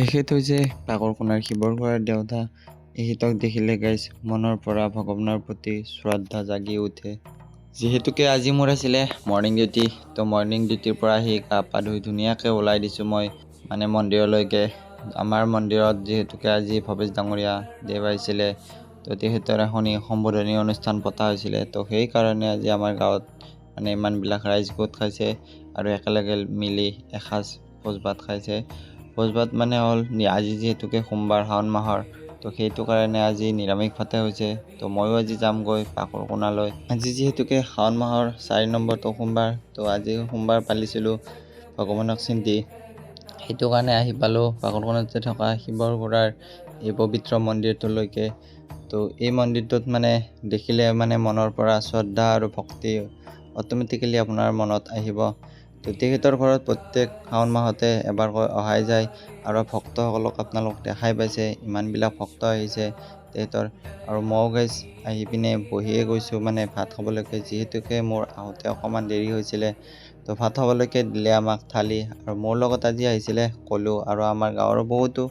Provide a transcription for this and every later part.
এখেত হৈছে পাকৰকোণাৰ শিৱৰ ঘৰৰ দেৱতা। এখেতক দেখিলে গাইজ মনৰ পৰা ভগৱানৰ প্ৰতি শ্ৰদ্ধা জাগি উঠে। যিহেতুকে আজি মোৰ আছিলে মৰ্ণিং ডিউটি, তো মৰ্ণিং ডিউটিৰ পৰা আহি গা পা ধুই ধুনীয়াকৈ ওলাই দিছোঁ মই মন্দিৰলৈকে। আমাৰ মন্দিৰত যিহেতুকে আজি ভৱেশ ডাঙৰীয়া দেৱ আহিছিলে, তো তেখেতৰ এখনি সম্বোধনী অনুষ্ঠান পতা হৈছিলে। তো সেইকাৰণে আজি আমাৰ গাঁৱত ইমানবিলাক ৰাইজ গোট খাইছে আৰু একেলগে মিলি এসাঁজ ভোজ ভাত খাইছে। ভোজ ভাত হ'ল আজি যিহেতুকে সোমবাৰ শাওণ মাহৰ, তো সেইটো কাৰণে আজি নিৰামিষ ভাতে হৈছে। তো ময়ো আজি যামগৈ পাকৰকোণালৈ। আজি যিহেতুকে শাওণ মাহৰ 4 নম্বৰটো সোমবাৰ, তো আজি সোমবাৰ পালিছিলোঁ ভগৱানক চিন্তি, সেইটো কাৰণে আহি পালোঁ পাকৰকোণাতে থকা শিৱৰ ঘোঁৰাৰ এই পবিত্ৰ মন্দিৰটোলৈকে। তো এই মন্দিৰটোত দেখিলে মনৰ পৰা শ্ৰদ্ধা আৰু ভক্তি অট'মেটিকেলি আপোনাৰ মনত আহিব। তো তেখেতৰ ঘৰত প্ৰত্যেক শাওণ মাহতে এবাৰকৈ অহাই যায় আৰু ভক্তসকলক আপোনালোক দেখাই পাইছে, ইমানবিলাক ভক্ত আহিছে তেখেতৰ। আৰু ময়ো গাইজ আহি পিনে বহিয়ে গৈছোঁ ভাত খাবলৈকে, যিহেতুকে মোৰ আহোঁতে অকণমান দেৰি হৈছিলে। তো ভাত খাবলৈকে দিলে আমাক থালি, আৰু মোৰ লগত আজি আহিছিলে কলু আৰু আমাৰ গাঁৱৰ বহুতো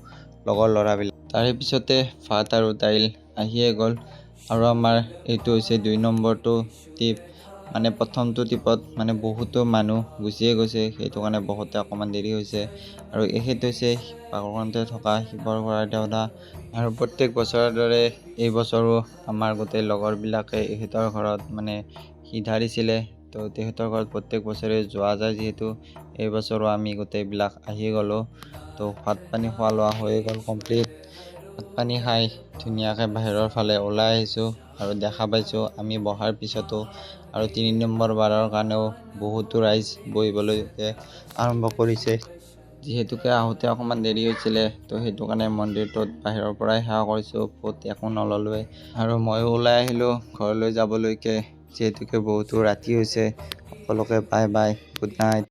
লগৰ ল'ৰাবিলাক। তাৰে পিছতে ভাত আৰু দাইল আহিয়ে গ'ল। আৰু আমাৰ এইটো হৈছে 2 নম্বৰটো টিপ। প্ৰথমটো টিপত বহুতো মানুহ গুচিয়ে গৈছে, সেইটো কাৰণে বহুতে অকণমান দেৰি হৈছে। আৰু এখেত হৈছে পাকৰকোণাতে থকা শিৱৰ ঘৰৰ দেৱতা। আৰু প্ৰত্যেক বছৰৰ দৰে এই বছৰো আমাৰ গোটেই লগৰবিলাকে এখেতৰ ঘৰত সিধা দিছিলে। তো তেখেতৰ ঘৰত প্ৰত্যেক বছৰে যোৱা যায়, যিহেতু এই বছৰো আমি গোটেইবিলাক আহি গ'লোঁ। তো ভাত পানী খোৱা লোৱা হৈয়ে গ'ল কমপ্লিট। ভাত পানী খাই ধুনীয়াকৈ বাহিৰৰ ফালে ওলাই আহিছোঁ আৰু দেখা পাইছোঁ আমি বহাৰ পিছতো আৰু 3 নম্বৰ বাৰৰ কাৰণেও বহুতো ৰাইজ বহিবলৈকে আৰম্ভ কৰিছে। যিহেতুকে আহোঁতে অকণমান দেৰি হৈছিলে, তো সেইটো কাৰণে মন্দিৰটোত বাহিৰৰ পৰাই সেৱা কৰিছোঁ, ভোট একো নল'লোৱে। আৰু ময়ো ওলাই আহিলোঁ ঘৰলৈ যাবলৈকে, যিহেতুকে বহুতো ৰাতি হৈছে। সকলোকে বাই বাই, গুড নাইট।